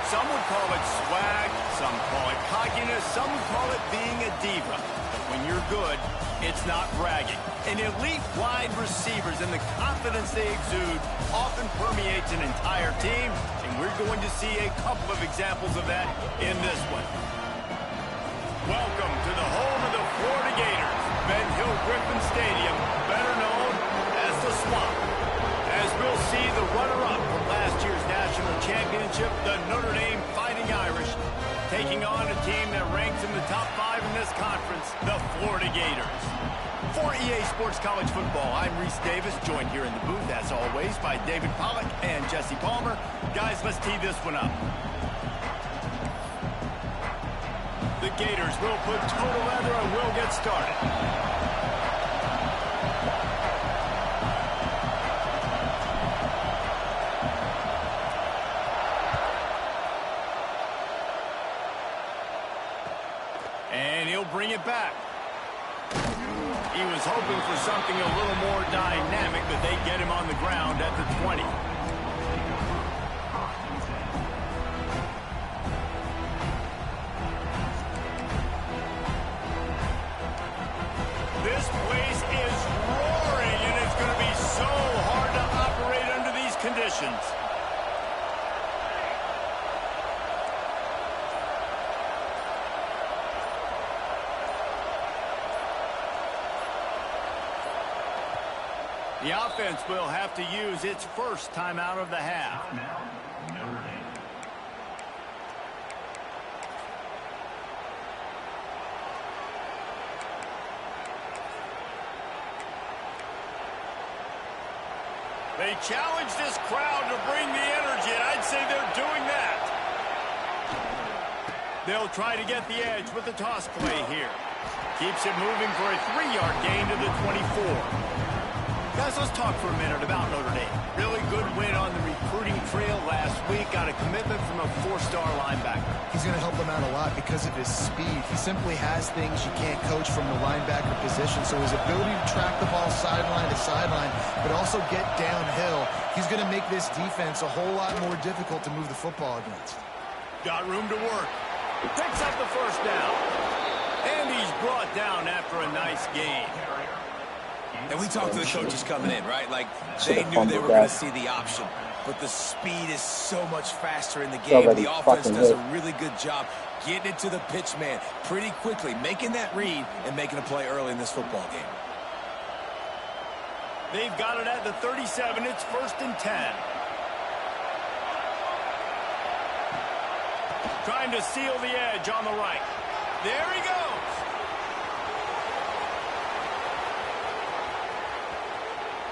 Some would call it swag, some call it cockiness, some would call it being a diva. But when you're good, it's not bragging. And elite wide receivers and the confidence they exude often permeates an entire team, and we're going to see a couple of examples of that in this one. Welcome to the home of the Florida Gators, Ben Hill Griffin Stadium, better known as the Swamp. As we'll see the runner-up from last year's national championship, the Notre Dame Fighting Irish, taking on a team that ranks in the top 5 in this conference, the Florida Gators. For EA Sports College Football, I'm Reese Davis, joined here in the booth, as always, by David Pollack and Jesse Palmer. Guys, let's tee this one up. The Gators will put total leather and we'll get started. And he'll bring it back. He was hoping for something a little more dynamic, but they get him on the ground at the 20. This place is roaring, and it's going to be so hard to operate under these conditions. The offense will have to use its first timeout of the half. They challenge this crowd to bring the energy, and I'd say they're doing that. They'll try to get the edge with the toss play here. Keeps it moving for a 3-yard gain to the 24. Guys, let's talk for a minute about Notre Dame. Really good win on the recruiting trail last week. Got a commitment from a 4-star linebacker. He's going to help them out a lot because of his speed. He simply has things you can't coach from the linebacker position. So his ability to track the ball sideline to sideline, but also get downhill, he's going to make this defense a whole lot more difficult to move the football against. Got room to work. Picks up the first down. And he's brought down after a nice gain. And we talked to the coaches coming in, right? Like, they knew they were going to see the option. But the speed is so much faster in the game. The offense does a really good job getting it to the pitch man pretty quickly, making that read and making a play early in this football game. They've got it at the 37. It's 1st and 10. Trying to seal the edge on the right. There he goes.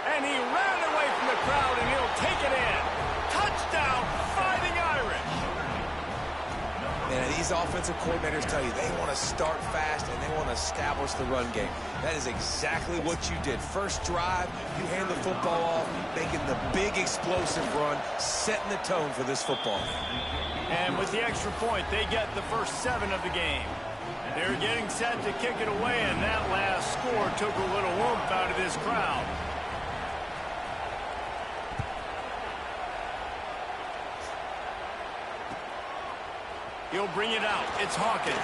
And he ran away from the crowd, and he'll take it in. Touchdown, Fighting Irish. And these offensive coordinators tell you they want to start fast and they want to establish the run game. That is exactly what you did. First drive, you hand the football off, making the big explosive run, setting the tone for this football game. And with the extra point, they get the first 7 of the game. They're getting set to kick it away, and that last score took a little oomph out of this crowd. He'll bring it out. It's Hawkins.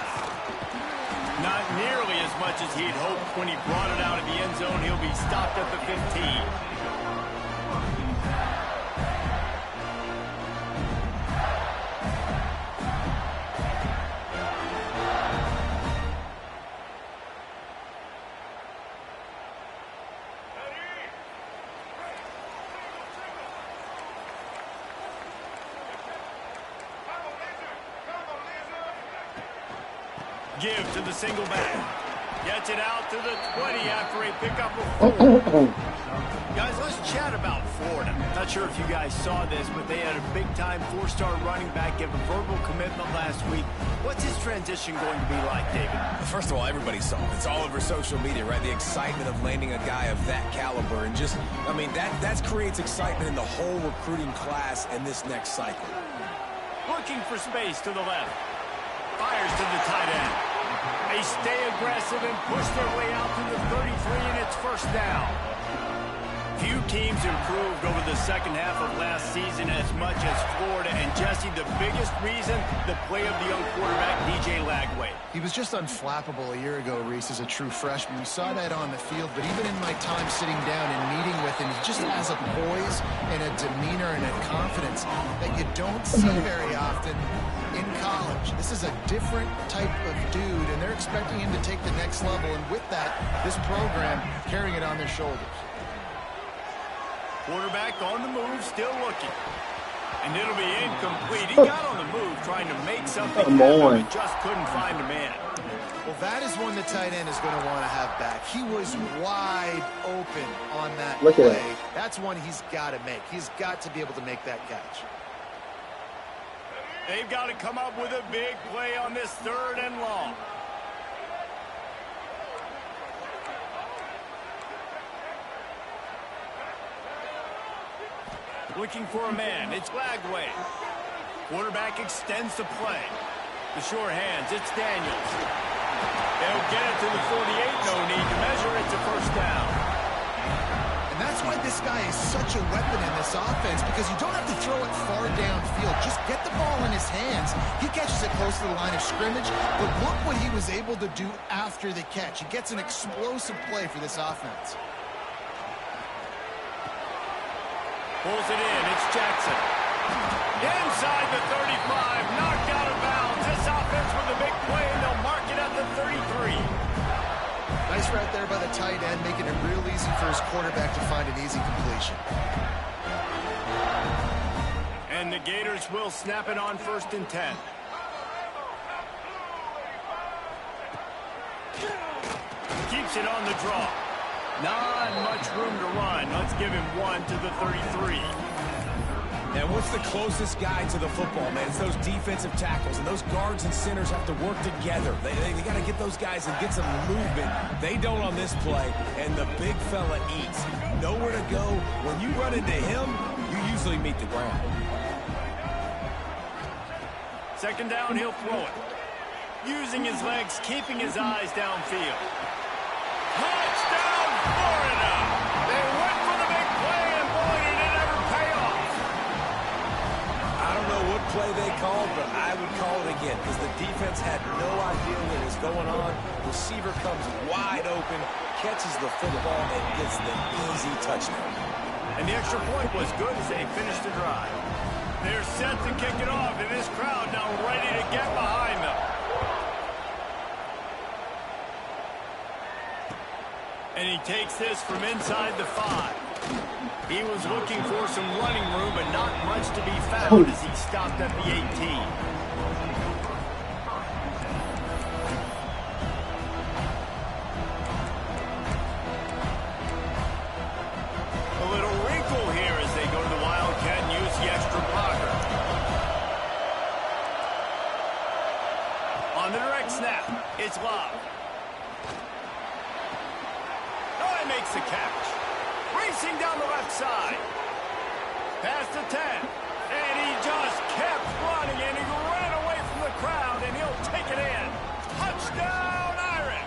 Not nearly as much as he'd hoped when he brought it out of the end zone. He'll be stopped at the 15. Give to the single back. Gets it out to the 20 after a pickup of 4. Guys, let's chat about Florida. Not sure if you guys saw this, but they had a big-time 4-star running back give a verbal commitment last week. What's his transition going to be like, David? First of all, everybody saw it. It's all over social media, right? The excitement of landing a guy of that caliber. And just, I mean, that creates excitement in the whole recruiting class in this next cycle. Looking for space to the left. Fires to the tight end. They stay aggressive and push their way out to the 33, and it's 1st down. Few teams improved over the second half of last season as much as Florida. And Jesse, the biggest reason, the play of the young quarterback, DJ Lagway. He was just unflappable a year ago, Reese, as a true freshman. We saw that on the field, but even in my time sitting down and meeting with him, he just has a poise and a demeanor and a confidence that you don't see very often in college. This is a different type of dude, and they're expecting him to take the next level, and with that, this program carrying it on their shoulders. Quarterback on the move, still looking. And it'll be incomplete. He got on the move trying to make something happen, but just couldn't find a man. Well, that is one the tight end is going to want to have back. He was wide open on that play. That's one he's got to make. He's got to be able to make that catch. They've got to come up with a big play on this 3rd and long. Looking for a man. It's Lagway. Quarterback extends the play. The sure hands. It's Daniels. They'll get it to the 48. No need to measure. It's a first down. And that's why this guy is such a weapon in this offense, because you don't have to throw it far downfield. Just get the ball in his hands. He catches it close to the line of scrimmage, but look what he was able to do after the catch. He gets an explosive play for this offense. Pulls it in. It's Jackson. Inside the 35. Knocked out of bounds. This offense with a big play, and they'll mark it at the 33. Nice route there by the tight end, making it real easy for his quarterback to find an easy completion. And the Gators will snap it on 1st and 10. Keeps it on the draw. Not much room to run. Let's give him one to the 33. And what's the closest guy to the football, man? It's those defensive tackles, and those guards and centers have to work together. They got to get those guys and get some movement. They don't on this play, and the big fella eats. Nowhere to go. When you run into him, you usually meet the ground. 2nd down, he'll throw it. Using his legs, keeping his eyes downfield. Touchdown, Florida! They went for the big play, and boy, did it ever pay off. I don't know what play they called, but I would call it again because the defense had no idea what was going on. Receiver comes wide open, catches the football, and gets the easy touchdown. And the extra point was good as they finished the drive. They're set to kick it off, and this crowd now ready to get behind them. And he takes this from inside the 5. He was looking for some running room, but not much to be found as he stopped at the 18. A little wrinkle here as they go to the Wildcat and use the extra blocker. On the direct snap, it's Love. Makes the catch. Racing down the left side. Past the 10. And he just kept running, and he ran away from the crowd, and he'll take it in. Touchdown, Irish!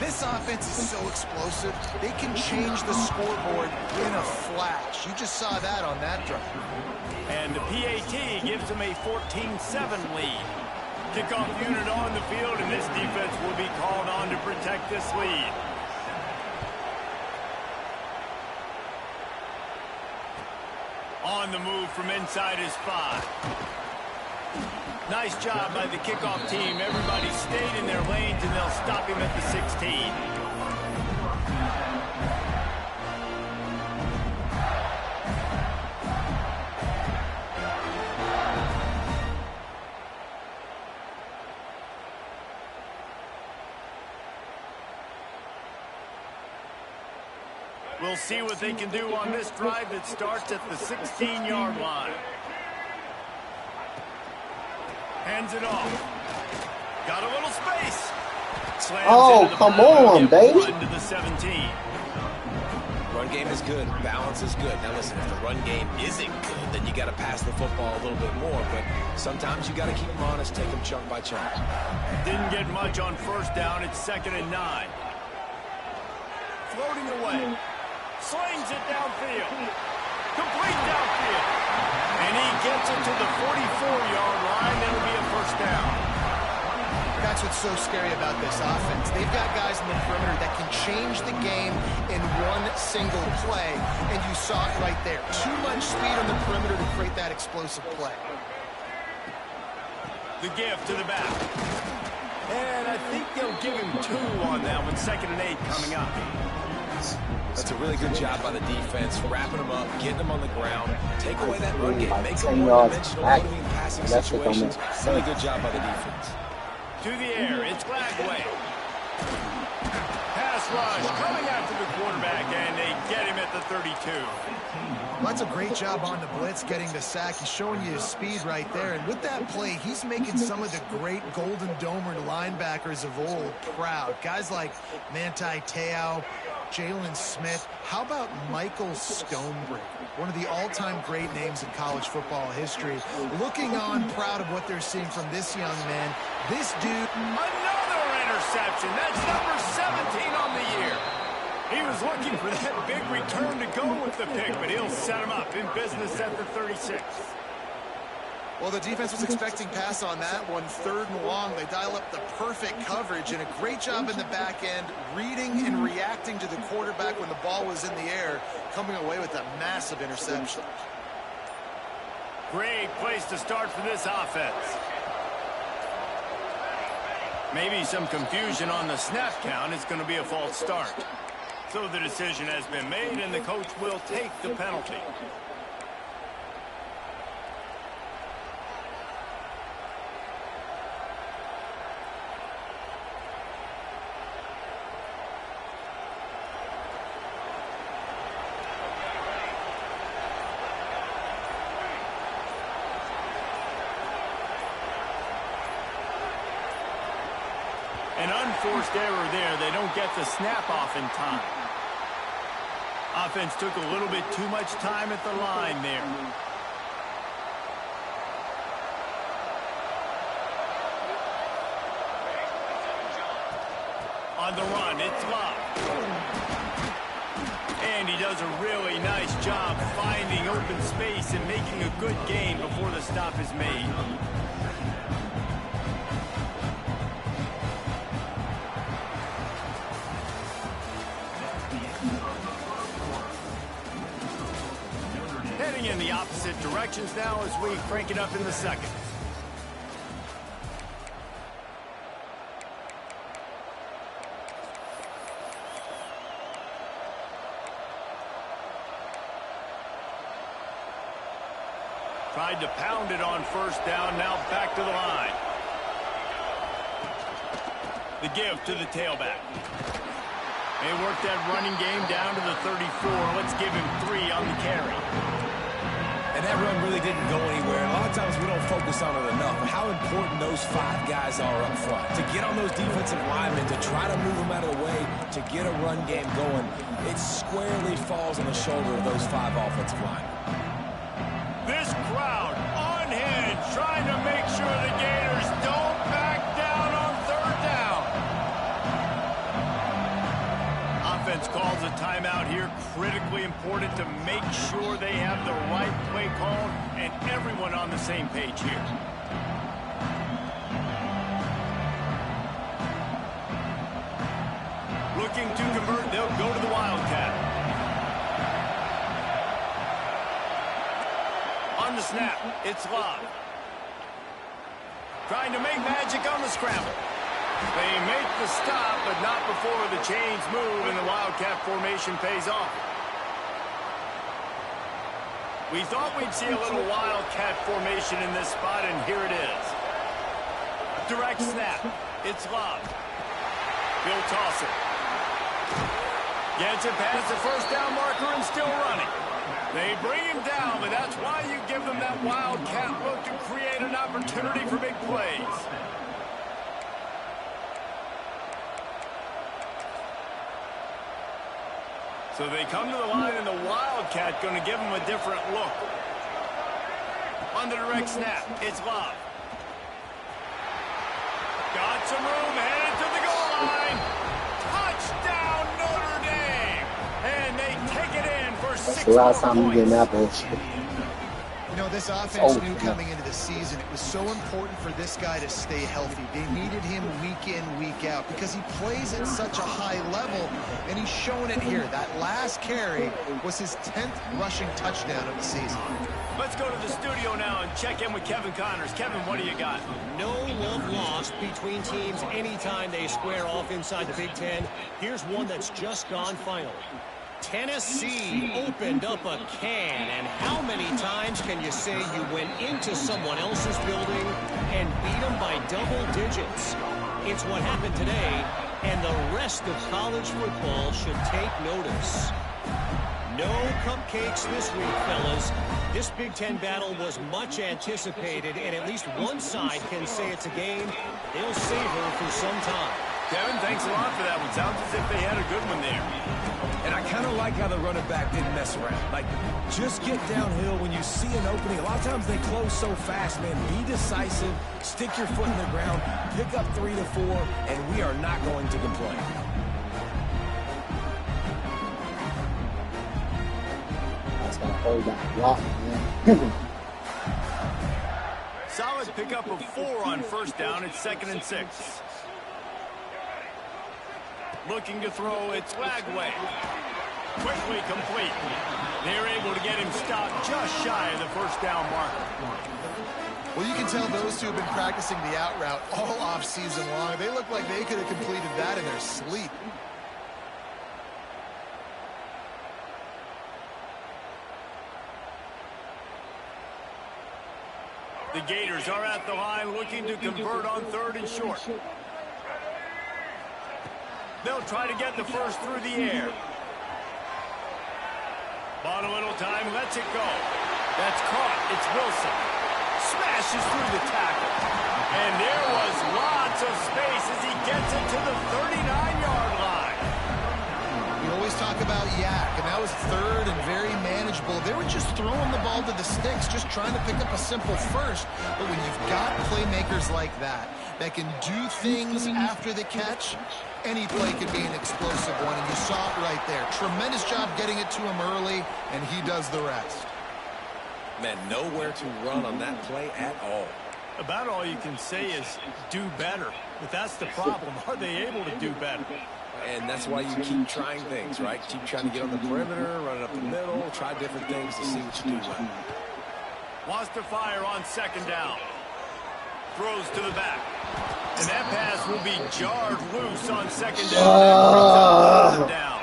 This offense is so explosive, they can change the scoreboard in a flash. You just saw that on that drive. And the PAT gives them a 14-7 lead. Kickoff unit on the field, and this defense will be called on to protect this lead. On the move from inside his 5. Nice job by the kickoff team. Everybody stayed in their lanes, and they'll stop him at the 16. We'll see what they can do on this drive that starts at the 16-yard line. Hands it off. Got a little space. Slams come on, baby. Run to the 17. Run game is good. Balance is good. Now listen, if the run game isn't good, then you got to pass the football a little bit more. But sometimes you got to keep them honest, take them chunk by chunk. Didn't get much on 1st down. It's 2nd and 9. Floating away. slings it downfield. Complete downfield. And he gets it to the 44-yard line. That'll be a first down. That's what's so scary about this offense. They've got guys in the perimeter that can change the game in one single play, and you saw it right there. Too much speed on the perimeter to create that explosive play. The give to the back. And I think they'll give him 2 on that one. 2nd and 8 coming up. That's a really good job by the defense, wrapping them up, getting them on the ground, take away that run game, make them one-dimensional, putting in passing situations. Really good job by the defense. To the air, it's Glagway. Pass rush coming after the quarterback, and they get him at the 32. Well, that's a great job on the blitz, getting the sack. He's showing you his speed right there. And with that play, he's making some of the great Golden Domer linebackers of old proud. Guys like Manti Te'o, Jalen Smith. How about Michael Stonebreaker? One of the all-time great names in college football history. Looking on, proud of what they're seeing from this young man. This dude... Another interception. That's number 17 on the year. He was looking for that big return to go with the pick, but he'll set him up in business at the 36. Well, the defense was expecting pass on that one. 3rd and long. They dial up the perfect coverage and a great job in the back end, reading and reacting to the quarterback when the ball was in the air, coming away with a massive interception. Great place to start for this offense. Maybe some confusion on the snap count. It's going to be a false start. So the decision has been made, and the coach will take the penalty. An unforced error there. They don't get the snap off in time. Offense took a little bit too much time at the line there. On the run, it's Love. And he does a really nice job finding open space and making a good gain before the stop is made. Heading in the opposite directions now as we crank it up in the second. Tried to pound it on 1st down, now back to the line. The give to the tailback. They work that running game down to the 34. Let's give him 3 on the carry. And that run really didn't go anywhere. A lot of times we don't focus on it enough. But how important those 5 guys are up front. To get on those defensive linemen, to try to move them out of the way, to get a run game going, it squarely falls on the shoulder of those 5 offensive linemen. This crowd on hinge, trying to make sure the Gators don't back down on 3rd down. Offense calls a timeout here. Critically important to make sure they have the right play called and everyone on the same page here. Looking to convert, they'll go to the Wildcat. On the snap, it's Love. Trying to make magic on the scramble. They make the stop, but not before the chains move and the Wildcat formation pays off. We thought we'd see a little Wildcat formation in this spot, and here it is. Direct snap. It's Love. He'll toss it. Gets it past the 1st down marker and still running. They bring him down, but that's why you give them that Wildcat look to create an opportunity for big plays. So they come to the line, and the Wildcat going to give them a different look. On the direct snap, it's Love. Got some room, headed to the goal line. Touchdown, Notre Dame! And they take it in for That's 6 the last more time you get points. that bullshit. You know, this offense knew coming into the season it was so important for this guy to stay healthy. They needed him week in, week out because he plays at such a high level, and he's showing it here. That last carry was his 10th rushing touchdown of the season. Let's go to the studio now and check in with Kevin Connors. Kevin, what do you got? No love lost between teams anytime they square off inside the Big Ten. Here's one that's just gone final. Tennessee opened up a can, and how many times can you say you went into someone else's building and beat them by double digits? It's what happened today, and the rest of college football should take notice. No cupcakes this week, fellas. This Big Ten battle was much anticipated, and at least one side can say it's a game they'll savor for some time. Kevin, thanks a lot for that one. Sounds as if they had a good one there. And I kind of like how the running back didn't mess around. Like, just get downhill when you see an opening. A lot of times they close so fast, man. Be decisive, stick your foot in the ground, pick up 3 to 4, and we are not going to complain. That's gonna hold that block, man. Solid pickup of 4 on first down. It's 2nd and 6. Looking to throw, it's Wagway. Quickly complete. They're able to get him stopped just shy of the first down marker. Well, you can tell those two have been practicing the out route all off season long. They look like they could have completed that in their sleep. The Gators are at the line looking to convert on 3rd and short. They'll try to get the first through the air. Bought a little time, lets it go. That's caught. It's Wilson. Smashes through the tackle. And there was lots of space as he gets it to the 39-yard line. We always talk about yak, and that was 3rd and very manageable. They were just throwing the ball to the sticks, just trying to pick up a simple first. But when you've got playmakers like that can do things after the catch, any play could be an explosive one, and you saw it right there. Tremendous job getting it to him early, and he does the rest. Man, nowhere to run on that play at all. About all you can say is do better. But that's the problem. Are they able to do better? And that's why you keep trying things, right? Keep trying to get on the perimeter, run it up the middle, try different things to see what you do well. Wants to fire on 2nd down. Throws to the back. And that pass will be jarred loose on 2nd down.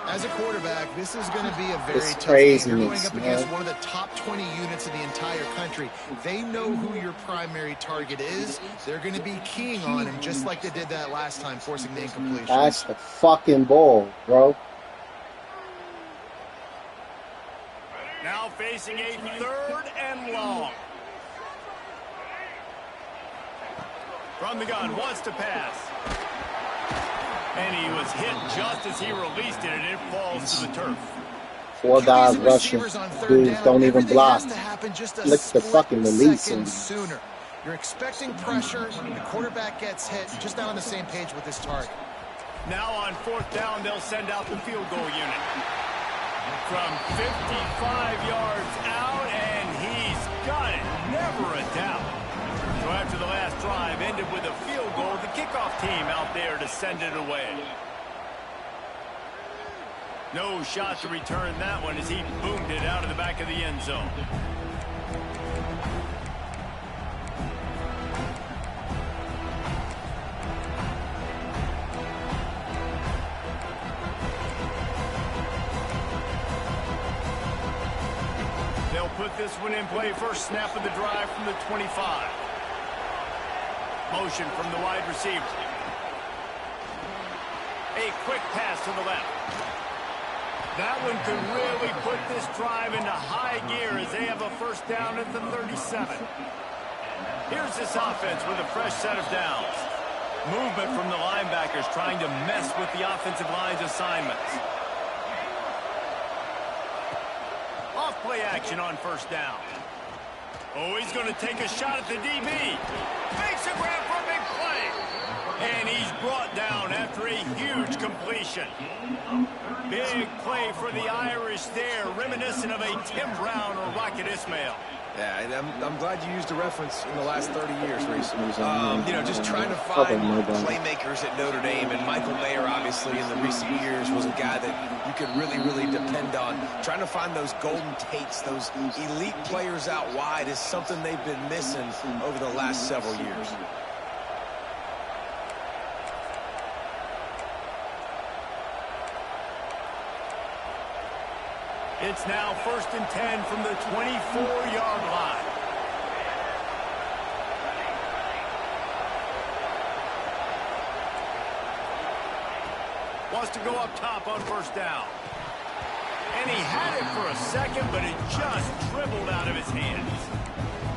As a quarterback, this is going to be a very tough game. You're going up against one of the top 20 units in the entire country. They know who your primary target is. They're going to be keying on him just like they did that last time, forcing the incompletion. That's the fucking ball, bro. Now facing a 3rd and long. From the gun, wants to pass. And he was hit just as he released it, and it falls to the turf. 4 guys rushing. Dudes don't even block. Look the fucking release. Sooner. You're expecting pressure. The quarterback gets hit. Just not on the same page with this target. Now on 4th down, they'll send out the field goal unit. From 55 yards out, and he's got it. Never a doubt. So after the last drive ended with a field goal, the kickoff team out there to send it away. No shot to return that one as he boomed it out of the back of the end zone. They'll put this one in play. First snap of the drive from the 25. Motion from the wide receiver. A quick pass to the left. That one could really put this drive into high gear as they have a first down at the 37. Here's this offense with a fresh set of downs. Movement from the linebackers trying to mess with the offensive line's assignments. Off play action on first down. Oh, he's going to take a shot at the DB. Makes a grab for a big play. And he's brought down after a huge completion. Big play for the Irish there, reminiscent of a Tim Brown or Rocket Ismail. Yeah, and I'm glad you used a reference in the last 30 years, Reese. You know, just trying to find playmakers at Notre Dame, and Michael Mayer, obviously, in the recent years, was a guy that you could really, really depend on. Trying to find those golden takes, those elite players out wide is something they've been missing over the last several years. It's now 1st and 10 from the 24-yard line. Wants to go up top on 1st down. And he had it for a second, but it just dribbled out of his hands.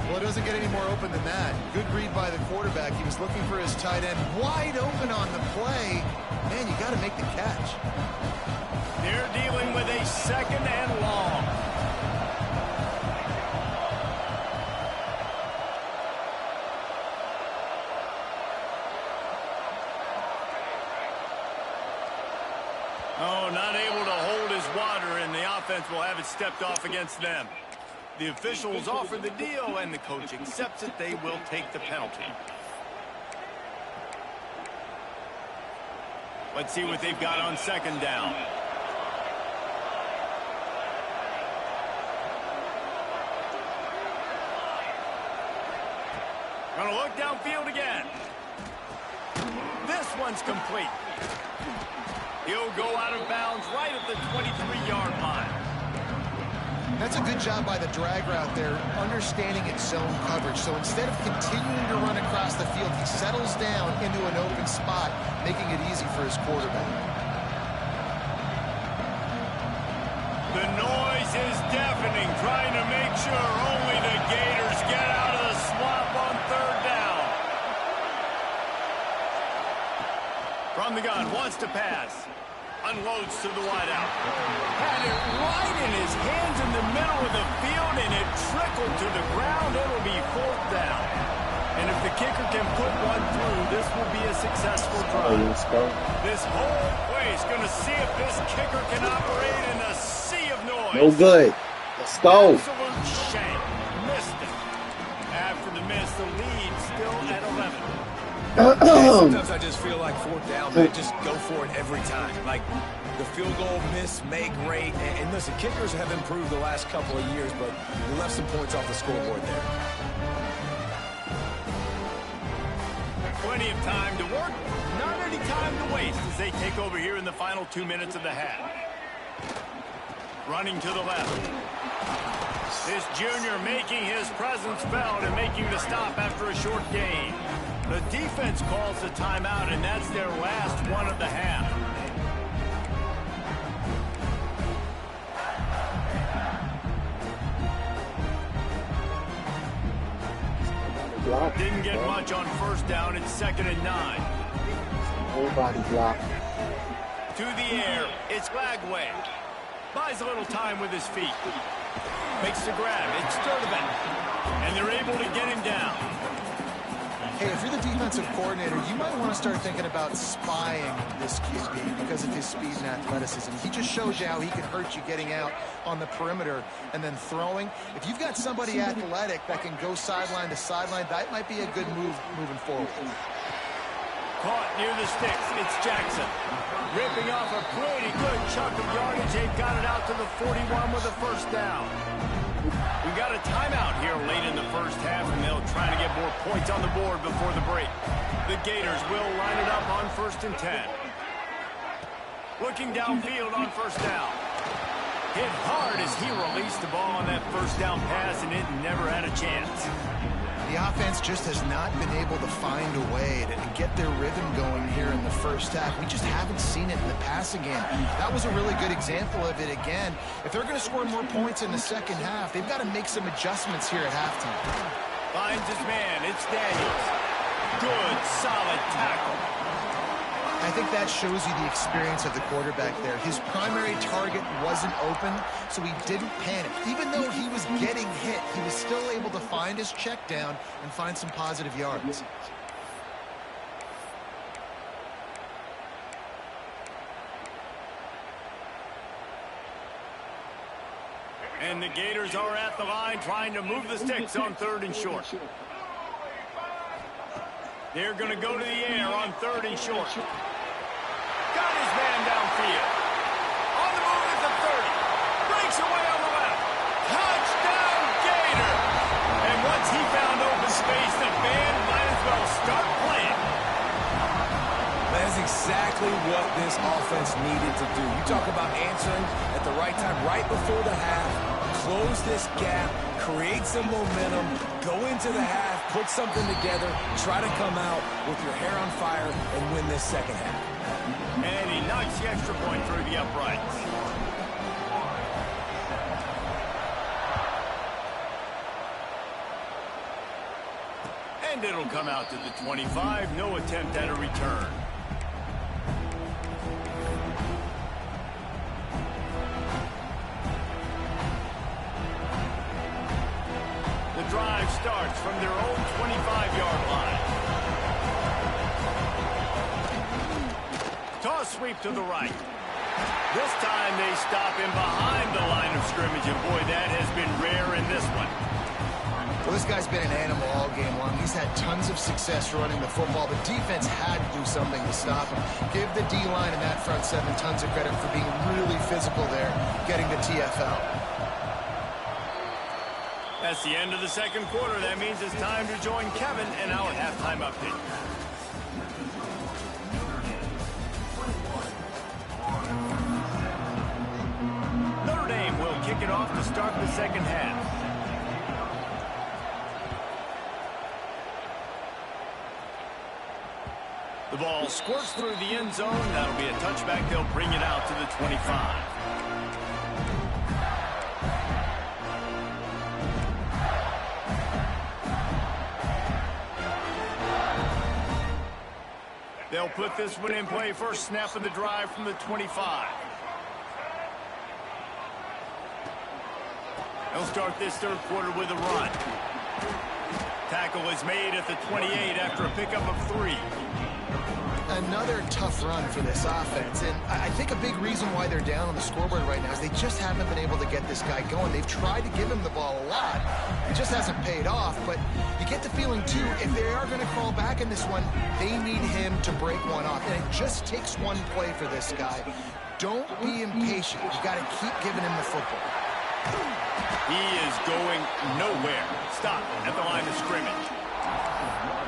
Well, it doesn't get any more open than that. Good read by the quarterback. He was looking for his tight end wide open on the play. Man, you got to make the catch. They're dealing with a 2nd and long. Oh, not able to hold his water, and the offense will have it stepped off against them. The officials offer the deal, and the coach accepts it. They will take the penalty. Let's see what they've got on 2nd down. Gonna look downfield again. This one's complete. He'll go out of bounds right at the 23-yard line. That's a good job by the drag route there, understanding its zone coverage. So instead of continuing to run across the field, he settles down into an open spot, making it easy for his quarterback. The noise is deafening, trying to make sure only the Gators get out of the swamp on 3rd down. From the gun, wants to pass. Unloads to the wideout. Had it right in his hands in the middle of the field, and it trickled to the ground. It'll be 4th down. And if the kicker can put one through, this will be a successful drive. This whole place going to see if this kicker can operate in a sea of noise. No good. Let's go. Absolute shame. Missed it. After the miss, the lead still at 11. Sometimes I just feel like 4th down, man, just go for it every time. Like the field goal miss, make rate. And listen, kickers have improved the last couple of years, but you left some points off the scoreboard there. Plenty of time to work, not any time to waste as they take over here in the final 2 minutes of the half. Running to the left. This junior making his presence felt and making the stop after a short gain. The defense calls the timeout, and that's their last one of the half. Didn't get much on 1st down. It's 2nd and 9. Everybody blocked. To the air, it's Glagway. Buys a little time with his feet. Makes the grab. It's Sturdivant. And they're able to get him down. Hey, if you're the defensive coordinator, you might want to start thinking about spying this QB because of his speed and athleticism. He just shows you how he can hurt you getting out on the perimeter and then throwing. If you've got somebody athletic that can go sideline to sideline, that might be a good move moving forward. Caught near the sticks. It's Jackson. Ripping off a pretty good chunk of yardage. They've got it out to the 41 with a 1st down. We got a timeout here late in the 1st half, and they'll try to get more points on the board before the break. The Gators will line it up on 1st and 10. Looking downfield on 1st down. Hit hard as he released the ball on that 1st down pass, and it never had a chance. The offense just has not been able to find a way to get their rhythm going here in the 1st half. We just haven't seen it in the passing game. That was a really good example of it again. If they're going to score more points in the 2nd half, they've got to make some adjustments here at halftime. Finds his man. It's Daniels. Good, solid tackle. I think that shows you the experience of the quarterback there. His primary target wasn't open, so he didn't panic. Even though he was getting hit, he was still able to find his check down and find some positive yards. And the Gators are at the line trying to move the sticks on 3rd and short. They're going to go to the air on 3rd and short. Got his man downfield. On the move at the 30. Breaks away on the left. Touchdown, Gator! And once he found open space, the band might as well start playing. That's exactly what this offense needed to do. You talk about answering at the right time, right before the half, close this gap, create some momentum, go into the half, put something together, try to come out with your hair on fire and win this second half. And he knocks the extra point through the uprights. And it'll come out to the 25. No attempt at a return. The drive starts from their own 25-yard line. Toss sweep to the right. This time they stop him behind the line of scrimmage, and boy, that has been rare in this one. Well, this guy's been an animal all game long. He's had tons of success running the football. The defense had to do something to stop him. Give the D-line and that front seven tons of credit for being really physical there, getting the TFL. That's the end of the second quarter. That means it's time to join Kevin in our halftime update. Notre Dame will kick it off to start the second half. The ball squirts through the end zone. That'll be a touchback. They'll bring it out to the 25. They'll put this one in play. First snap of the drive from the 25. They'll start this third quarter with a run. Tackle is made at the 28 after a pickup of 3. Another tough run for this offense, and I think a big reason why they're down on the scoreboard right now is they just haven't been able to get this guy going. They've tried to give him the ball a lot. It just hasn't paid off, but you get the feeling, too, if they are going to crawl back in this one, they need him to break one off, and it just takes one play for this guy. Don't be impatient. You got to keep giving him the football. He is going nowhere. Stop at the line of scrimmage.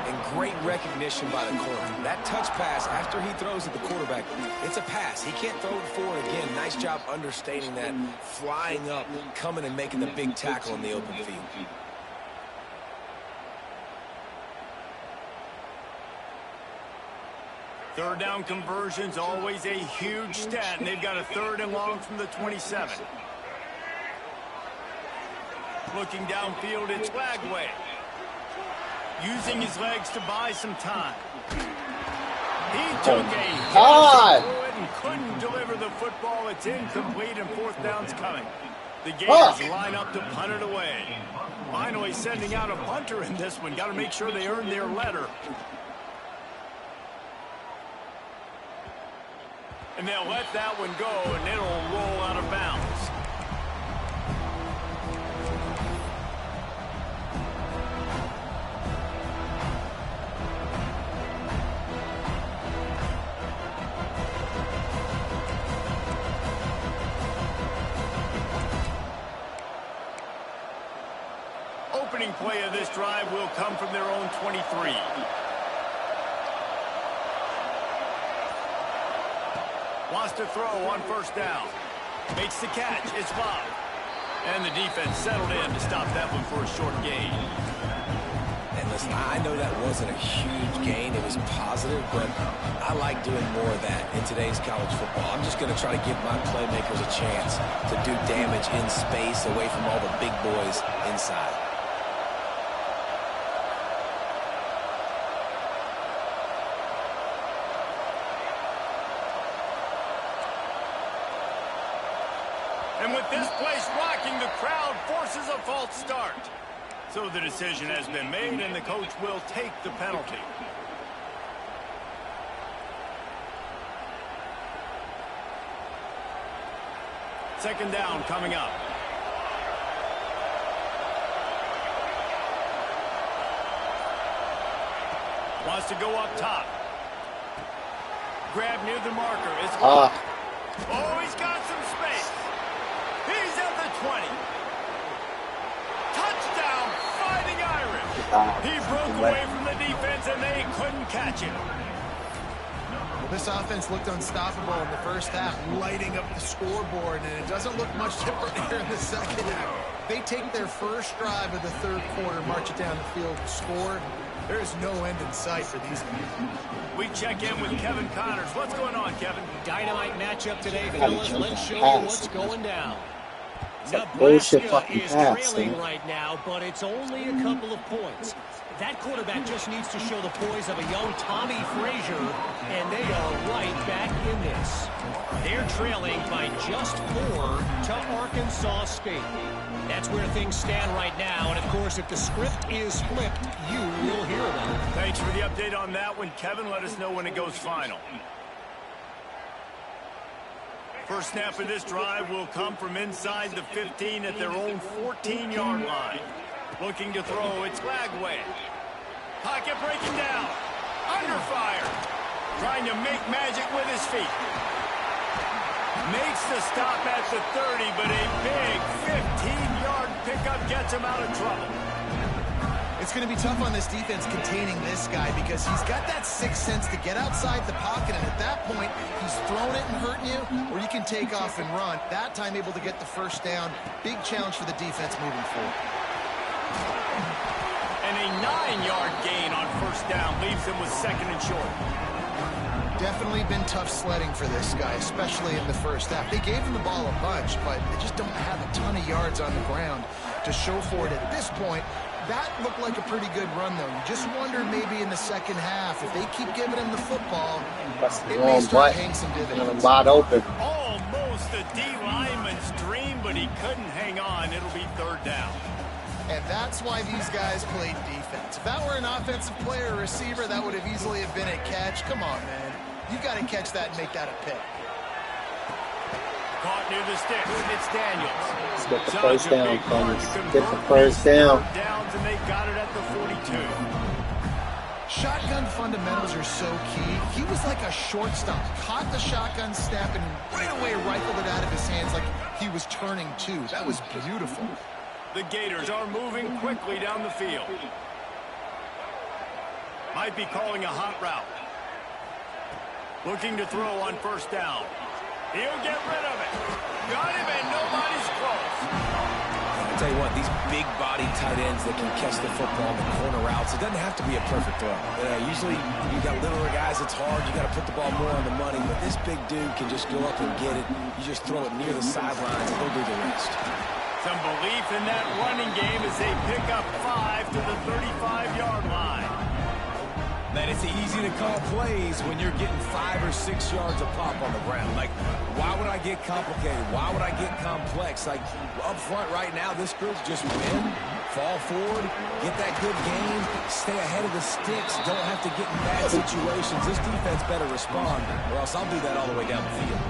And great recognition by the corner. That touch pass after he throws at the quarterback, it's a pass. He can't throw it forward again. Nice job understanding that, flying up, coming and making the big tackle in the open field. Third down conversions, always a huge stat, and they've got a 3rd and long from the 27. Looking downfield, it's Lagway. Using his legs to buy some time. He took a hit through it and couldn't deliver the football. It's incomplete and 4th down's coming. The Gators line up to punt it away. Finally sending out a punter in this one. Got to make sure they earn their letter. And they'll let that one go, and it'll roll out of bounds. Opening play of this drive will come from their own 23. Wants to throw on 1st down. Makes the catch. It's blocked. And the defense settled in to stop that one for a short gain. And listen, I know that wasn't a huge gain. It was positive, but I like doing more of that in today's college football. I'm just going to try to give my playmakers a chance to do damage in space away from all the big boys inside. And with this place rocking, the crowd forces a false start. So the decision has been made, and the coach will take the penalty. Second down coming up. Wants to go up top. Grab near the marker. It's Ah. Oh, he's got some space. He's at the 20. Touchdown, Fighting Irish. He broke away from the defense, and they couldn't catch him. Well, this offense looked unstoppable in the first half, lighting up the scoreboard, and it doesn't look much different here in the second half. They take their first drive of the third quarter, march it down the field, score. There is no end in sight for these guys. We check in with Kevin Connors. What's going on, Kevin? Dynamite matchup today, fellas. Let's show you what's going down. Bullshit Nebraska fucking is pass, trailing man. right now, but it's only a couple of points. That quarterback just needs to show the poise of a young Tommy Frazier, and they are right back in this. They're trailing by just 4 to Arkansas State. That's where things stand right now, and of course, if the script is flipped, you will hear about it. Thanks for the update on that one, Kevin. Let us know when it goes final. First snap of this drive will come from inside the 15 at their own 14-yard line. Looking to throw, it's Lagway. Pocket breaking down. Under fire. Trying to make magic with his feet. Makes the stop at the 30, but a big 15-yard pickup gets him out of trouble. It's going to be tough on this defense containing this guy because he's got that sixth sense to get outside the pocket, and at that point, he's throwing it and hurting you, or you can take off and run. That time able to get the first down. Big challenge for the defense moving forward. And a 9-yard gain on first down leaves him with second and short. Definitely been tough sledding for this guy, especially in the first half. They gave him the ball a bunch, but they just don't have a ton of yards on the ground to show for it at this point. That looked like a pretty good run, though. You just wonder maybe in the second half, if they keep giving him the football, it may start paying some dividends. Wide open. Almost a D lineman's dream, but he couldn't hang on. It'll be third down. And that's why these guys played defense. If that were an offensive player or receiver, that would have easily have been a catch. Come on, man. You got to catch that and make that a pick. Caught near the stick. It's Daniels. Let's get the first down, fellas. Get the first down. Downs, and they got it at the 42. Shotgun fundamentals are so key. He was like a shortstop. Caught the shotgun snap and right away rifled it out of his hands like he was turning two. That was beautiful. The Gators are moving quickly down the field. Might be calling a hot route. Looking to throw on first down. He'll get rid of it. Got him, and nobody's close. I'll tell you what, these big-body tight ends that can catch the football in the corner routes, it doesn't have to be a perfect throw. Usually, you got littler guys, it's hard. You got to put the ball more on the money. But this big dude can just go up and get it. You just throw it near the sidelines, and he'll do the rest. Some belief in that running game as they pick up 5 to the 35-yard line. Man, it's easy to call plays when you're getting 5 or 6 yards a pop on the ground. Like, why would I get complicated? Why would I get complex? Like, up front right now, this group's just win, fall forward, get that good game, stay ahead of the sticks, don't have to get in bad situations. This defense better respond, or else I'll do that all the way down the field.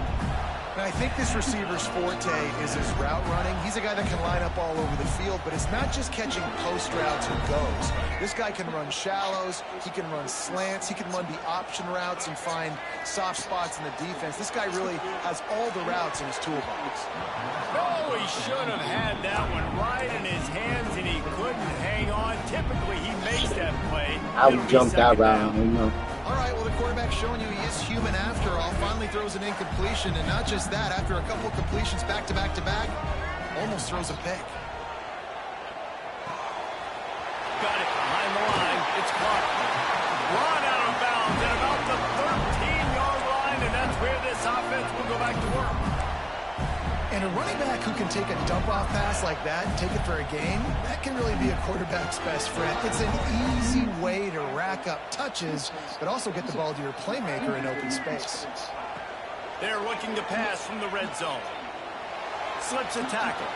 Now, I think this receiver's forte is his route running. He's a guy that can line up all over the field, but it's not just catching post routes and goes. This guy can run shallows, he can run slants, he can run the option routes and find soft spots in the defense. This guy really has all the routes in his toolbox. Oh, he should have had that one right in his hands, and he couldn't hang on. Typically, he makes that play. I would jump that route, you know. All right, well, the quarterback's showing you he is human after all. Finally throws an incompletion, and not just that, after a couple completions back-to-back-to-back, almost throws a pick. Got it behind the line. It's caught. Run out of bounds at about the 13-yard line, and that's where this offense will go back to work. And a running back who can take a dump-off pass like that and take it for a gain, that can really be a quarterback's best friend. It's an easy way to rack up touches, but also get the ball to your playmaker in open space. They're looking to pass from the red zone. Slips a tackle.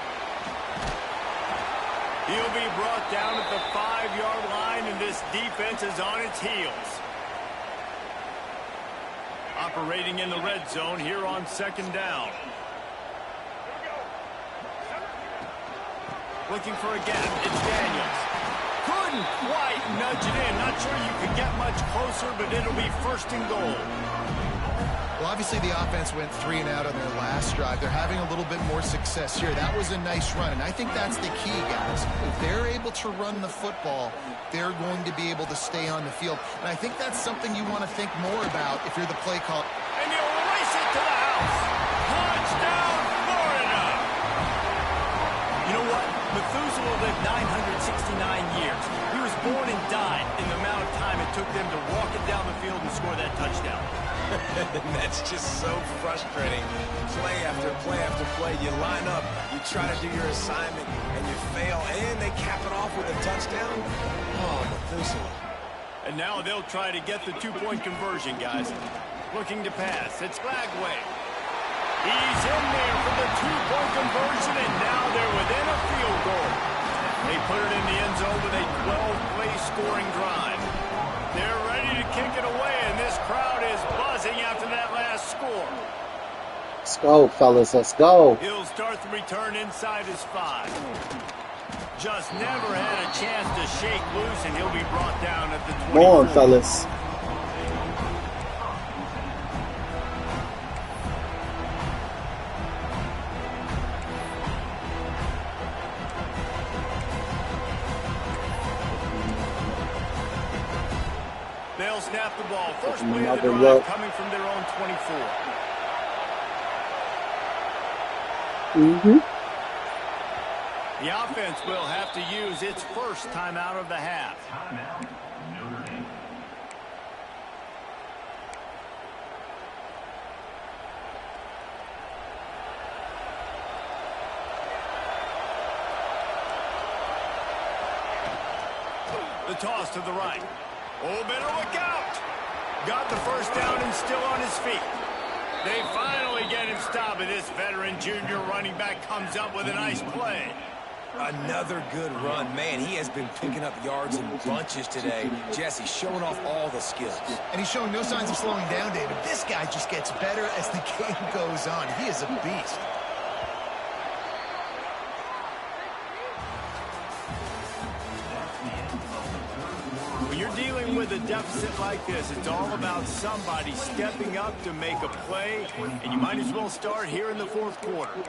He'll be brought down at the 5-yard line, and this defense is on its heels. Operating in the red zone here on second down. Looking for a gap. It's Daniels. Could Couldn't quite nudge it in. Not sure you could get much closer, but it'll be first and goal. Well, obviously the offense went 3 and out on their last drive. They're having a little bit more success here. That was a nice run, and I think that's the key, guys. If they're able to run the football, they're going to be able to stay on the field. And I think that's something you want to think more about if you're the play call. And you'll race it to the house. Touchdown, Florida. You know what? Methuselah lived 969 years. He was born and died in the amount of time it took them to walk it down the field and score that touchdown. That's just so frustrating. Play after play after play. You line up, you try to do your assignment, and you fail, and they cap it off with a touchdown. Oh, Methuselah. And now they'll try to get the 2-point conversion, guys. Looking to pass. It's Flagway. He's in there for the 2-point conversion, and now they're within a field goal. They put it in the end zone with a 12-play scoring drive. They're ready to kick it away, and this crowd is buzzing after that last score. Let's go, fellas. Let's go. He'll start the return inside his 5. Just never had a chance to shake loose, and he'll be brought down at the 24. Come on, fellas. They'll snap the ball. First play of the Another drive look. coming from their own 24. The offense will have to use its first timeout of the half. The toss to the right. Oh, better look out. Got the first down and still on his feet. They finally get him stopped, and this veteran junior running back comes up with a nice play. Another good run. Man, he has been picking up yards in bunches today. Jesse showing off all the skills. And he's showing no signs of slowing down, David. This guy just gets better as the game goes on. He is a beast. When you're dealing with a deficit like this, it's all about somebody stepping up to make a play, and you might as well start here in the fourth quarter.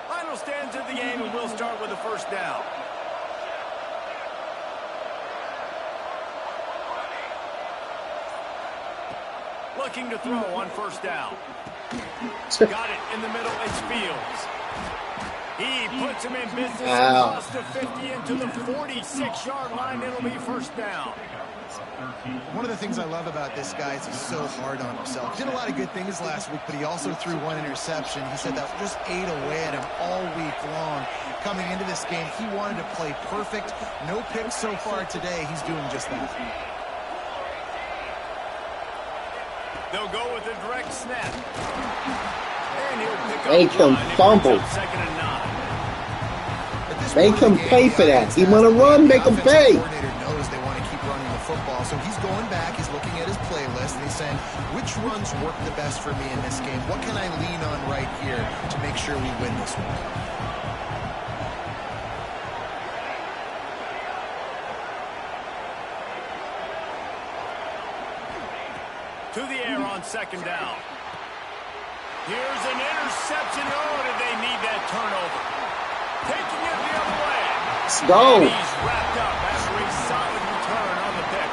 Final stands of the game, and we'll start with a first down. Looking to throw on first down. Got it in the middle. It's Fields. He puts him in business across the 50 into the 46-yard line. It'll be first down. One of the things I love about this guy is he's so hard on himself. He did a lot of good things last week, but he also threw one interception. He said that just ate away at him all week long. Coming into this game, he wanted to play perfect. No picks so far today. He's doing just that. They'll go with a direct snap. And he'll pick Make him fumble. Second and 9. Make him pay for that. He want to run, make him pay. The coordinator knows they want to keep running the football, so he's going back, he's looking at his playlist, and he's saying, which runs work the best for me in this game? What can I lean on right here to make sure we win this one? To the air on second down. Here's an interception. Oh, did they need that turnover? Taking it the other way. Let's go. And he's wrapped up after a solid return on the pick.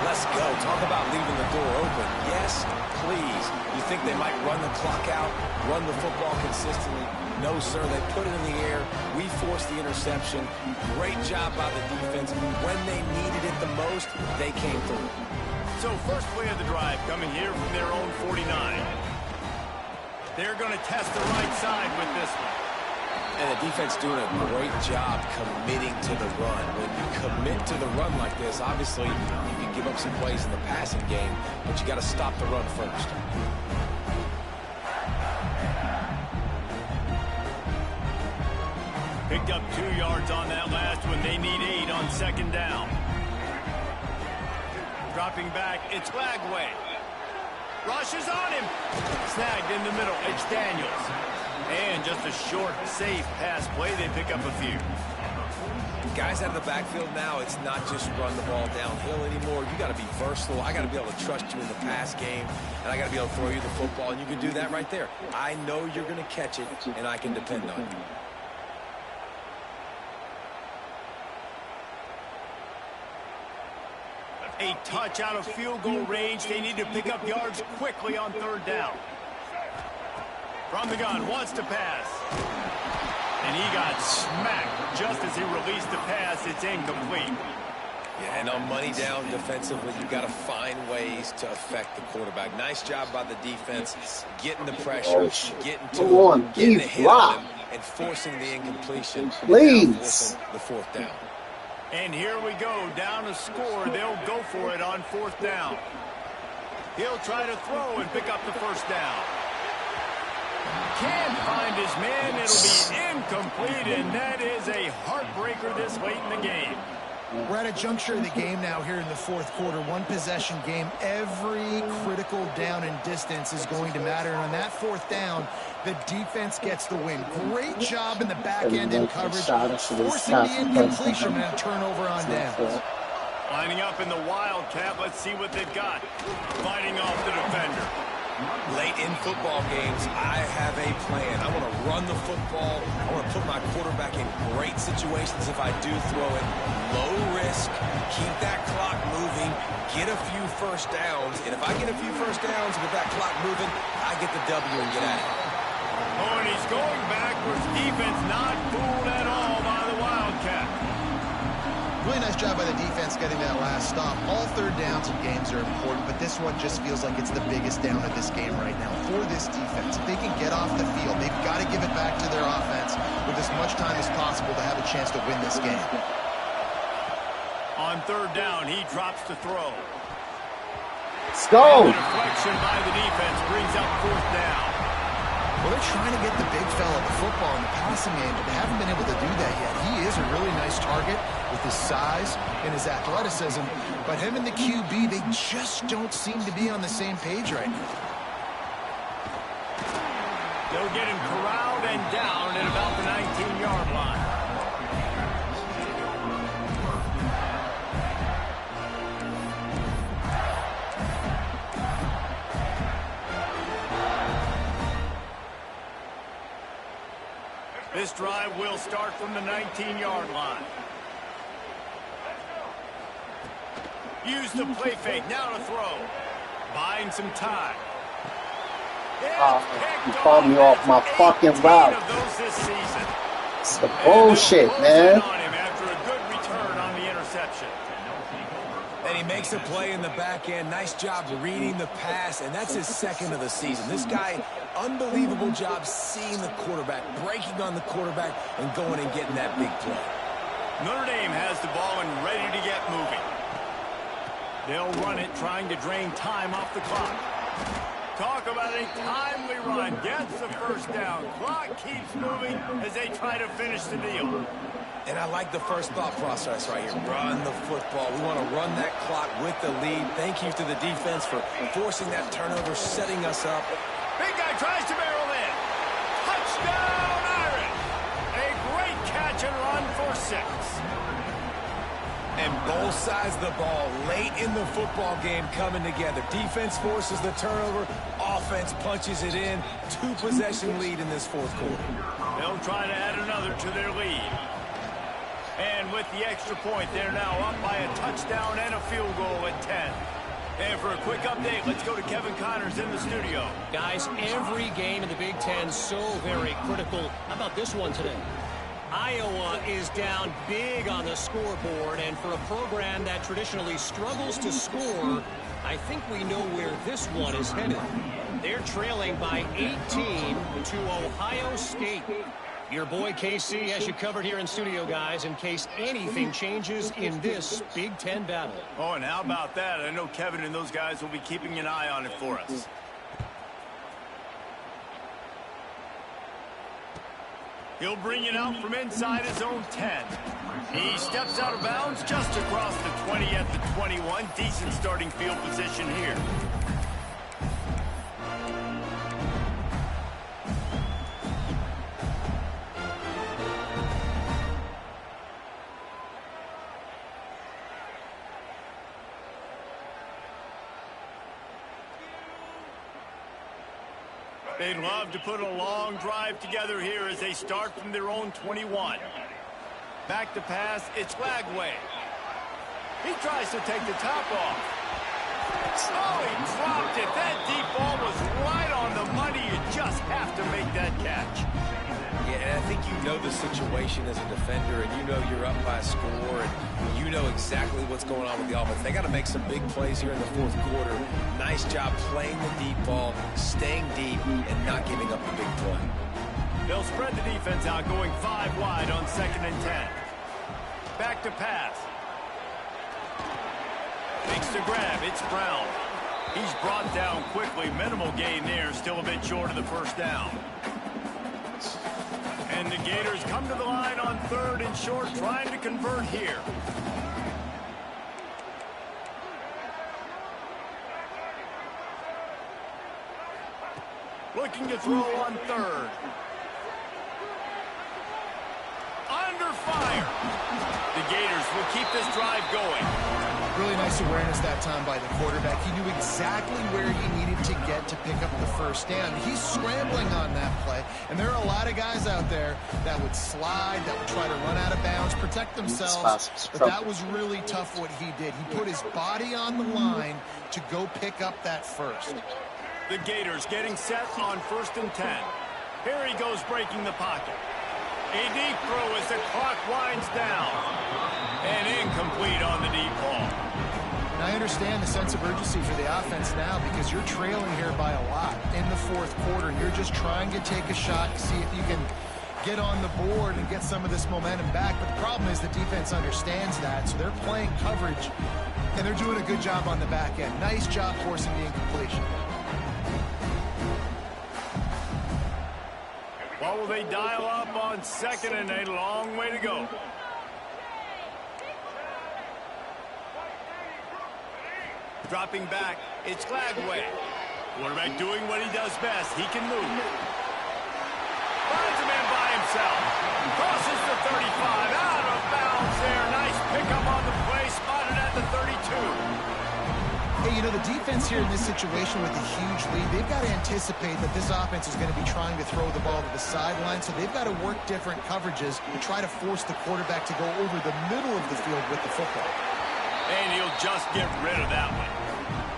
Let's go. Talk about leaving the door open. Yes, please. You think they might run the clock out, run the football consistently? No, sir. They put it in the air. We forced the interception. Great job by the defense. When they needed it the most, they came through. So first play of the drive coming here from their own 49. They're going to test the right side with this one. And the defense doing a great job committing to the run. When you commit to the run like this, obviously you can give up some plays in the passing game, but you got to stop the run first. Picked up 2 yards on that last one. They need 8 on second down. Dropping back, it's Lagway. Rushes on him. Snagged in the middle, it's Daniels. And just a short, safe pass play. They pick up a few. Guys out of the backfield now, it's not just run the ball downhill anymore. You got to be versatile. I got to be able to trust you in the pass game, and I got to be able to throw you the football, and you can do that right there. I know you're going to catch it, and I can depend on you. A touch out of field goal range. They need to pick up yards quickly on third down. From the gun, wants to pass. And he got smacked just as he released the pass. It's incomplete. Yeah, and on money down defensively, you got to find ways to affect the quarterback. Nice job by the defense, getting the pressure, getting to him, getting the hit on him, and forcing the incompletion. Please. The fourth down. And here we go, down a score. They'll go for it on fourth down. He'll try to throw and pick up the first down. Can't find his man. It'll be incomplete, and that is a heartbreaker this late in the game. We're at a juncture of the game now here in the fourth quarter. One possession game. Every critical down and distance is going to matter. And on that fourth down, the defense gets the win. Great job in the back end in coverage, forcing the incompletion and a turnover on downs. Lining up in the Wildcat. Let's see what they've got. Fighting off the defender. Late in football games, I have a plan. I want to run the football. I want to put my quarterback in great situations if I do throw it. Low risk, keep that clock moving, get a few first downs. And if I get a few first downs with that clock moving, I get the W and get out of here. Oh, and he's going backwards. Defense not fooled at all by the Wildcat. Really nice job by the defense getting that last stop. All third downs in games are important, but this one just feels like it's the biggest down of this game right now for this defense. If they can get off the field, they've got to give it back to their offense with as much time as possible to have a chance to win this game. On third down, he drops to throw. Let's go. And the deflection by the defense brings up fourth down. Well, they're trying to get the big fella the football in the passing game, but they haven't been able to do that yet. He is a really nice target with his size and his athleticism, but him and the QB, they just don't seem to be on the same page right now. They'll get him corralled and down at about the 19-yard line. This drive will start from the 19-yard line. Use the play fake, now to throw. Buying some time. You called me off my fucking route. It's the bullshit, man. After a good return on the interception. And he makes a play in the back end. Nice job reading the pass, and that's his second of the season. This guy, unbelievable job seeing the quarterback, breaking on the quarterback, and going and getting that big play. Notre Dame has the ball and ready to get moving. They'll run it, trying to drain time off the clock. Talk about a timely run. Gets the first down. Clock keeps moving as they try to finish the deal. And I like the first thought process right here. Run the football. We want to run that clock with the lead. Thank you to the defense for forcing that turnover, setting us up. Big guy tries to barrel in. Touchdown, Irish. A great catch and run for 6. And both sides of the ball late in the football game coming together. Defense forces the turnover. Offense punches it in. 2-possession lead in this fourth quarter. They'll try to add another to their lead. And with the extra point, they're now up by a touchdown and a field goal at 10. And for a quick update, let's go to Kevin Connors in the studio. Guys, every game in the Big Ten so very critical. How about this one today? Iowa is down big on the scoreboard, and for a program that traditionally struggles to score, I think we know where this one is headed. They're trailing by 18 to Ohio State. Your boy KC has you covered here in studio, guys, in case anything changes in this Big Ten battle. Oh, and how about that? I know Kevin and those guys will be keeping an eye on it for us. He'll bring it out from inside his own 10. He steps out of bounds just across the 20 at the 21. Decent starting field position here. They'd love to put a long drive together here as they start from their own 21. Back to pass, it's Lagway. He tries to take the top off. Oh, he dropped it. That deep ball was right on the money. You just have to make that catch. Yeah, and I think you know the situation as a defender, and you know you're up by a score, and you know exactly what's going on with the offense. They got to make some big plays here in the fourth quarter. Nice job playing the deep ball, staying deep, and not giving up the big play. They'll spread the defense out, going 5 wide on 2nd and 10. Back to pass. Makes the grab. It's Brown. He's brought down quickly. Minimal gain there. Still a bit short of the first down. And the Gators come to the line on 3rd and short, trying to convert here. Looking to throw on 3rd. Under fire. The Gators will keep this drive going. Really nice awareness that time by the quarterback. He knew exactly where he needed to get to pick up the first down. He's scrambling on that play, and there are a lot of guys out there that would slide, that would try to run out of bounds, protect themselves, but that was really tough what he did. He put his body on the line to go pick up that first. The Gators getting set on 1st and 10. Here he goes breaking the pocket. A deep throw as the clock winds down. And incomplete on the deep ball. I understand the sense of urgency for the offense now because you're trailing here by a lot in the fourth quarter. You're just trying to take a shot to see if you can get on the board and get some of this momentum back. But the problem is the defense understands that, so they're playing coverage, and they're doing a good job on the back end. Nice job forcing the incompletion. What will they dial up on 2nd and a long way to go? Dropping back, it's Lagway. Quarterback doing what he does best. He can move. Finds a man by himself. Crosses the 35. Out of bounds there. Nice pickup on the play. Spotted at the 32. Hey, you know, the defense here in this situation with a huge lead, they've got to anticipate that this offense is going to be trying to throw the ball to the sideline, so they've got to work different coverages to try to force the quarterback to go over the middle of the field with the football. And he'll just get rid of that one.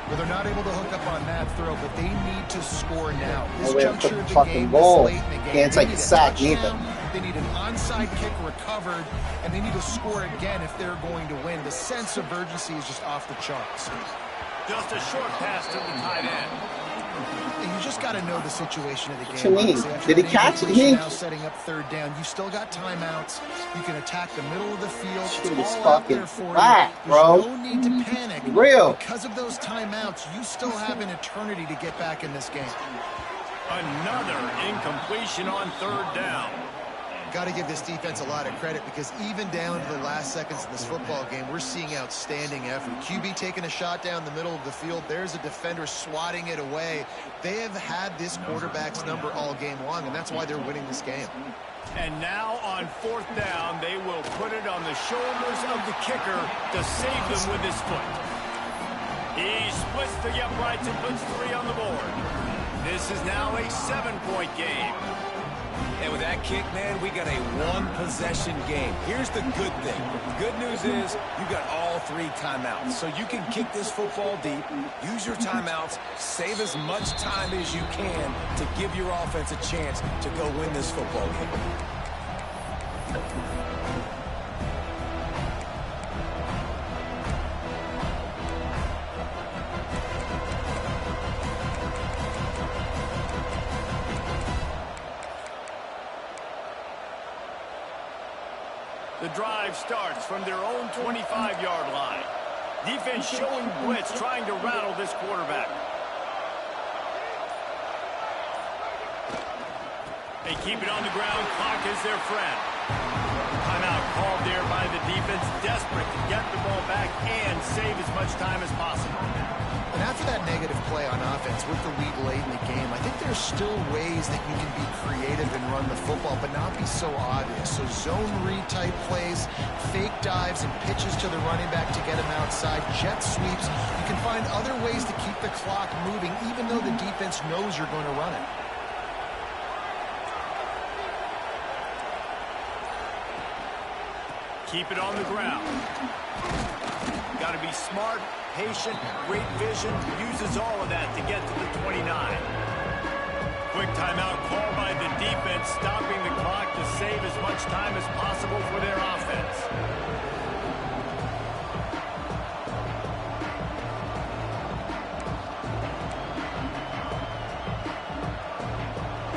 Well, they're not able to hook up on that throw, but they need to score now. This way to juncture put of the the fucking game, ball. this late in the game, Can't take a sack neither. They need an onside kick recovered, and they need to score again if they're going to win. The sense of urgency is just off the charts. Just a short pass to the tight end. And you just got to know the situation of the game. To me, did he catch it? He now setting up 3rd down. You still got timeouts. You can attack the middle of the field. Shit It's is all out fucking there for whack, you. bro. There's no need to panic. Real. Because of those timeouts, you still have an eternity to get back in this game. Another incompletion on 3rd down. Got to give this defense a lot of credit because even down to the last seconds of this football game, we're seeing outstanding effort. QB taking a shot down the middle of the field. There's a defender swatting it away. They have had this quarterback's number all game long, and that's why they're winning this game. And now on 4th down, they will put it on the shoulders of the kicker to save them with his foot. He splits the uprights and puts 3 on the board. This is now a 7-point game. And with that kick, man, we got a 1-possession game. Here's the good thing. The good news is you got all 3 timeouts. So you can kick this football deep, use your timeouts, save as much time as you can to give your offense a chance to go win this football game. The drive starts from their own 25-yard line. Defense showing blitz, trying to rattle this quarterback. They keep it on the ground. Clock is their friend. Timeout called there by the defense. Desperate to get the ball back and save as much time as possible. And after that negative play on offense with the lead late in the game, I think there's still ways that you can be creative and run the football, but not be so obvious. So zone read type plays, fake dives and pitches to the running back to get him outside, jet sweeps. You can find other ways to keep the clock moving, even though the defense knows you're going to run it. Keep it on the ground. Got to be smart, patient, great vision. Uses all of that to get to the 29. Quick timeout called by the defense, stopping the clock to save as much time as possible for their offense.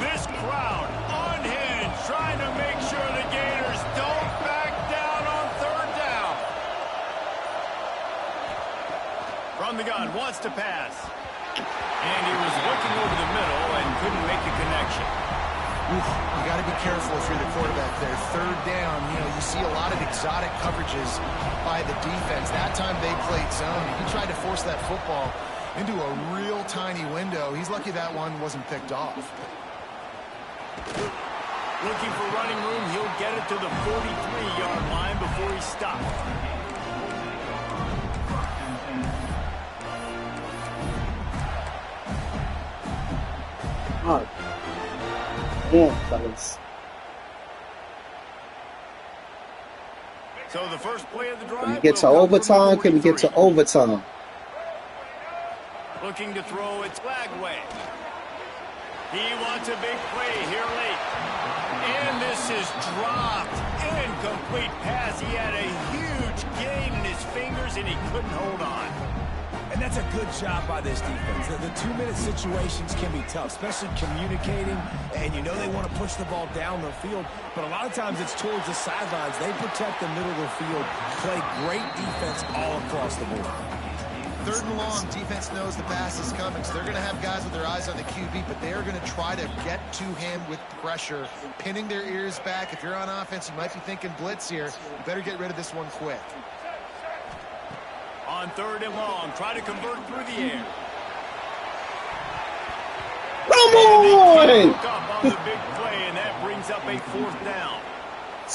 This crowd unhinged, trying to make sure the Gators don't back down on third down. From the gun, wants to pass. And he was looking over the middle and couldn't make a connection. Oof, you got to be careful if you're the quarterback there. Third down, you see a lot of exotic coverages by the defense. That time they played zone. He tried to force that football into a real tiny window. He's lucky that one wasn't picked off. Looking for running room. He'll get it to the 43-yard line before he stops. Oh. Damn, fellas. So the first play of the drive. Can we get to overtime? Can we get to overtime? Looking to throw it flag way. He wants a big play here late. And this is dropped. Incomplete pass. He had a huge gain in his fingers and he couldn't hold on. And that's a good job by this defense. The 2-minute situations can be tough, especially communicating. And you know they want to push the ball down the field, but a lot of times it's towards the sidelines. They protect the middle of the field, play great defense all across the board. Third and long, defense knows the pass is coming, so they're going to have guys with their eyes on the QB, but they are going to try to get to him with pressure, pinning their ears back. If you're on offense, you might be thinking blitz here. You better get rid of this one quick. On third and long, try to convert through the air. Come on! Up on the big play, and that brings up a fourth down.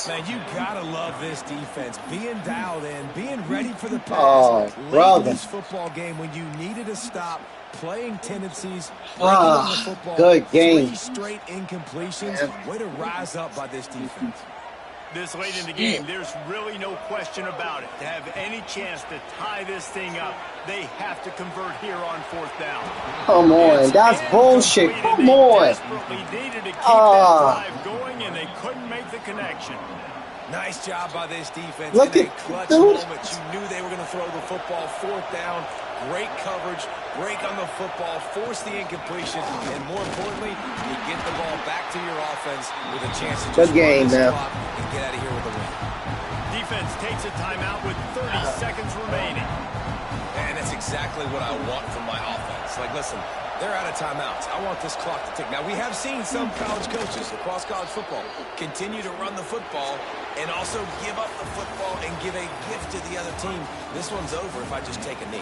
Man, you gotta love this defense. Being dialed in, being ready for the pass. Oh, brother. Late in this football game when you needed to stop, playing tendencies, breaking on the football. Good game. 3 straight incompletions. Yeah. Way to rise up by this defense. This late in the game, there's really no question about it. To have any chance to tie this thing up, they have to convert here on fourth down. Come on, that's bullshit. Come on. Desperately needed to keep that drive going, and they couldn't make the connection. Nice job by this defense. Look in at a clutch dude. moment. You knew they were going to throw the football. Fourth down, great coverage, break on the football, force the incompletion, and more importantly, you get the ball back to your offense with a chance to just run this clock and get out of here with a win. Defense takes a timeout with 30 seconds remaining. And that's exactly what I want from my offense. Like, listen, they're out of timeouts. I want this clock to tick. Now, we have seen some college coaches across college football continue to run the football and also give up the football and give a gift to the other team. This one's over if I just take a knee.